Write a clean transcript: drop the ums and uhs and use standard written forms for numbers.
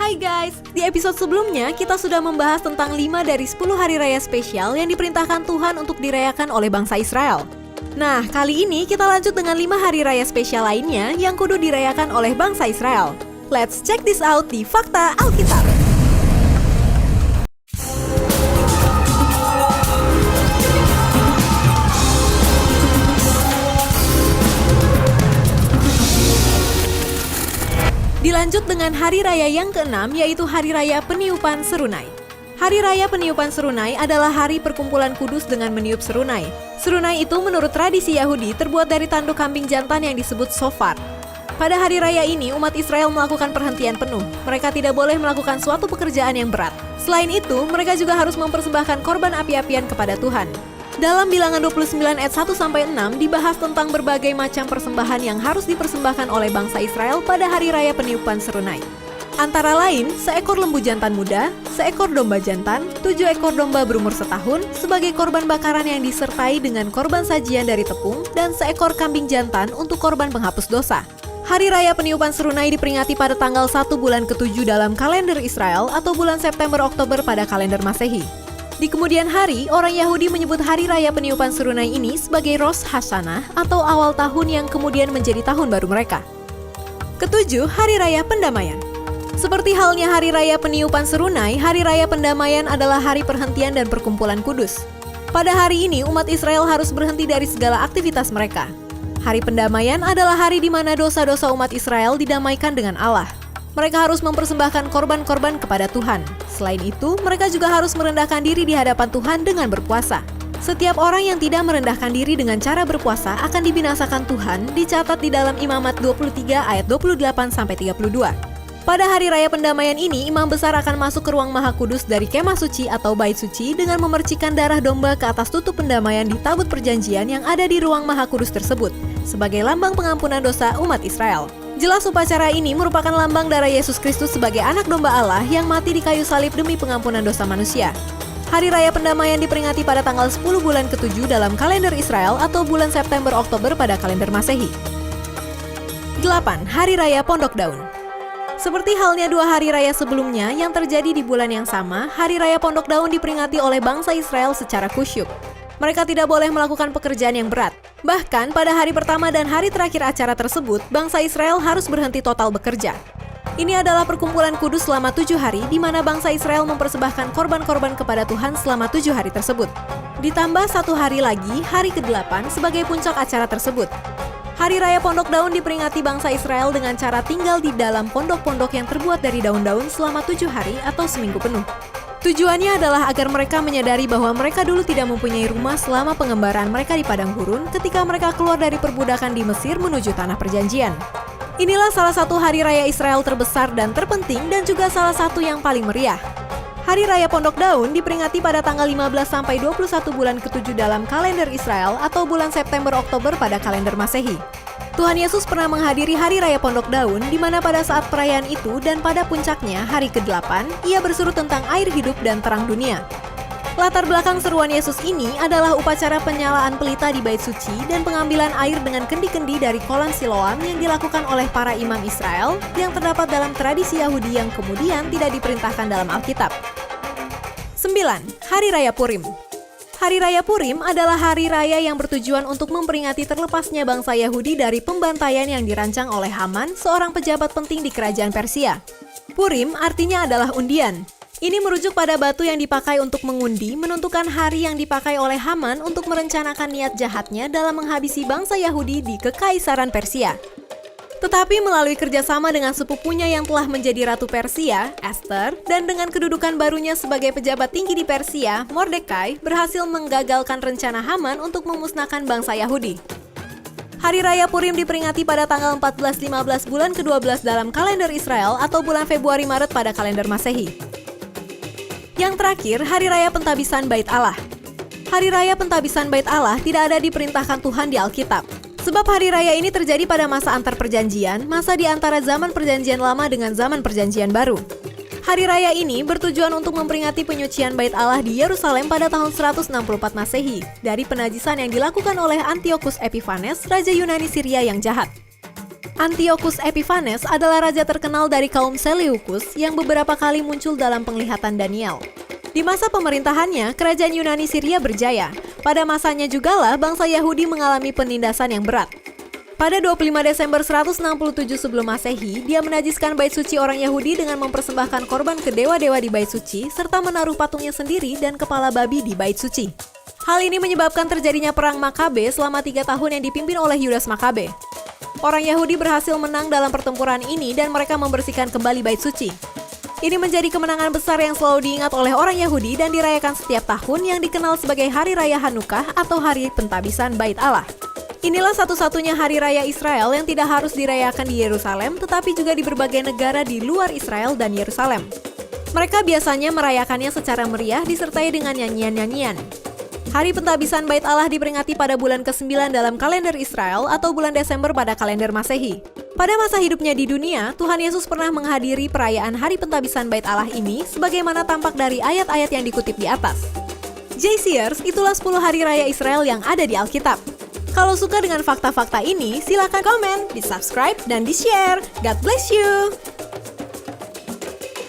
Hai guys, di episode sebelumnya kita sudah membahas tentang 5 dari 10 hari raya spesial yang diperintahkan Tuhan untuk dirayakan oleh bangsa Israel. Nah, kali ini kita lanjut dengan 5 hari raya spesial lainnya yang kudu dirayakan oleh bangsa Israel. Let's check this out di Fakta Alkitab. Dilanjut dengan hari raya yang ke-6, yaitu Hari Raya Peniupan Serunai. Hari Raya Peniupan Serunai adalah hari perkumpulan kudus dengan meniup serunai. Serunai itu menurut tradisi Yahudi terbuat dari tanduk kambing jantan yang disebut shofar. Pada hari raya ini, umat Israel melakukan perhentian penuh. Mereka tidak boleh melakukan suatu pekerjaan yang berat. Selain itu, mereka juga harus mempersembahkan korban api-apian kepada Tuhan. Dalam Bilangan 29 ayat 1-6 dibahas tentang berbagai macam persembahan yang harus dipersembahkan oleh bangsa Israel pada hari raya peniupan serunai. Antara lain, seekor lembu jantan muda, seekor domba jantan, 7 ekor domba berumur setahun sebagai korban bakaran yang disertai dengan korban sajian dari tepung, dan seekor kambing jantan untuk korban penghapus dosa. Hari raya peniupan serunai diperingati pada tanggal 1 bulan ke-7 dalam kalender Israel atau bulan September-Oktober pada kalender Masehi. Di kemudian hari, orang Yahudi menyebut hari raya peniupan serunai ini sebagai Rosh Hashanah atau awal tahun yang kemudian menjadi tahun baru mereka. Ketujuh, Hari Raya Pendamaian. Seperti halnya hari raya peniupan serunai, hari raya pendamaian adalah hari perhentian dan perkumpulan kudus. Pada hari ini, umat Israel harus berhenti dari segala aktivitas mereka. Hari pendamaian adalah hari di mana dosa-dosa umat Israel didamaikan dengan Allah. Mereka harus mempersembahkan korban-korban kepada Tuhan. Selain itu, mereka juga harus merendahkan diri di hadapan Tuhan dengan berpuasa. Setiap orang yang tidak merendahkan diri dengan cara berpuasa akan dibinasakan Tuhan, dicatat di dalam Imamat 23 ayat 28-32. Pada hari raya pendamaian ini, imam besar akan masuk ke ruang maha kudus dari kemah suci atau bait suci dengan memercikkan darah domba ke atas tutup pendamaian di tabut perjanjian yang ada di ruang maha kudus tersebut, sebagai lambang pengampunan dosa umat Israel. Jelas upacara ini merupakan lambang darah Yesus Kristus sebagai anak domba Allah yang mati di kayu salib demi pengampunan dosa manusia. Hari raya pendamaian diperingati pada tanggal 10 bulan ke-7 dalam kalender Israel atau bulan September-Oktober pada kalender Masehi. 8. Hari Raya Pondok Daun. Seperti halnya 2 hari raya sebelumnya yang terjadi di bulan yang sama, Hari Raya Pondok Daun diperingati oleh bangsa Israel secara khusyuk. Mereka tidak boleh melakukan pekerjaan yang berat. Bahkan pada hari pertama dan hari terakhir acara tersebut, bangsa Israel harus berhenti total bekerja. Ini adalah perkumpulan kudus selama 7 hari di mana bangsa Israel mempersembahkan korban-korban kepada Tuhan selama 7 hari tersebut. Ditambah 1 hari lagi, hari ke-8 sebagai puncak acara tersebut. Hari Raya Pondok Daun diperingati bangsa Israel dengan cara tinggal di dalam pondok-pondok yang terbuat dari daun-daun selama 7 hari atau seminggu penuh. Tujuannya adalah agar mereka menyadari bahwa mereka dulu tidak mempunyai rumah selama pengembaraan mereka di padang gurun ketika mereka keluar dari perbudakan di Mesir menuju tanah perjanjian. Inilah salah satu hari raya Israel terbesar dan terpenting dan juga salah satu yang paling meriah. Hari Raya Pondok Daun diperingati pada tanggal 15-21 bulan ke-7 dalam kalender Israel atau bulan September-Oktober pada kalender Masehi. Tuhan Yesus pernah menghadiri Hari Raya Pondok Daun di mana pada saat perayaan itu dan pada puncaknya hari ke-8, ia berseru tentang air hidup dan terang dunia. Latar belakang seruan Yesus ini adalah upacara penyalaan pelita di bait suci dan pengambilan air dengan kendi-kendi dari kolam Siloam yang dilakukan oleh para imam Israel yang terdapat dalam tradisi Yahudi yang kemudian tidak diperintahkan dalam Alkitab. 9. Hari Raya Purim. Hari Raya Purim adalah hari raya yang bertujuan untuk memperingati terlepasnya bangsa Yahudi dari pembantaian yang dirancang oleh Haman, seorang pejabat penting di kerajaan Persia. Purim artinya adalah undian. Ini merujuk pada batu yang dipakai untuk mengundi, menentukan hari yang dipakai oleh Haman untuk merencanakan niat jahatnya dalam menghabisi bangsa Yahudi di Kekaisaran Persia. Tetapi melalui kerjasama dengan sepupunya yang telah menjadi Ratu Persia, Esther, dan dengan kedudukan barunya sebagai pejabat tinggi di Persia, Mordekai berhasil menggagalkan rencana Haman untuk memusnahkan bangsa Yahudi. Hari Raya Purim diperingati pada tanggal 14-15 bulan ke-12 dalam kalender Israel atau bulan Februari-Maret pada kalender Masehi. Yang terakhir, Hari Raya Pentabisan Bait Allah. Hari Raya Pentabisan Bait Allah tidak ada diperintahkan Tuhan di Alkitab. Sebab hari raya ini terjadi pada masa antar perjanjian, masa di antara zaman perjanjian lama dengan zaman perjanjian baru. Hari raya ini bertujuan untuk memperingati penyucian Bait Allah di Yerusalem pada tahun 164 Masehi dari penajisan yang dilakukan oleh Antiochus Epiphanes, raja Yunani Syria yang jahat. Antiochus Epiphanes adalah raja terkenal dari kaum Seleucus yang beberapa kali muncul dalam penglihatan Daniel. Di masa pemerintahannya, kerajaan Yunani Syria berjaya. Pada masanya jugalah bangsa Yahudi mengalami penindasan yang berat. Pada 25 Desember 167 sebelum Masehi, dia menajiskan bait suci orang Yahudi dengan mempersembahkan korban ke dewa-dewa di bait suci, serta menaruh patungnya sendiri dan kepala babi di bait suci. Hal ini menyebabkan terjadinya perang Makabe selama 3 tahun yang dipimpin oleh Yudas Makabe. Orang Yahudi berhasil menang dalam pertempuran ini dan mereka membersihkan kembali bait suci. Ini menjadi kemenangan besar yang selalu diingat oleh orang Yahudi dan dirayakan setiap tahun yang dikenal sebagai Hari Raya Hanukkah atau Hari Pentabisan Bait Allah. Inilah satu-satunya hari raya Israel yang tidak harus dirayakan di Yerusalem, tetapi juga di berbagai negara di luar Israel dan Yerusalem. Mereka biasanya merayakannya secara meriah disertai dengan nyanyian-nyanyian. Hari Pentabisan Bait Allah diperingati pada bulan ke-9 dalam kalender Israel atau bulan Desember pada kalender Masehi. Pada masa hidupnya di dunia, Tuhan Yesus pernah menghadiri perayaan Hari Pentabisan Bait Allah ini sebagaimana tampak dari ayat-ayat yang dikutip di atas. JCers, itulah 10 hari raya Israel yang ada di Alkitab. Kalau suka dengan fakta-fakta ini, silakan komen, di-subscribe, dan di-share. God bless you!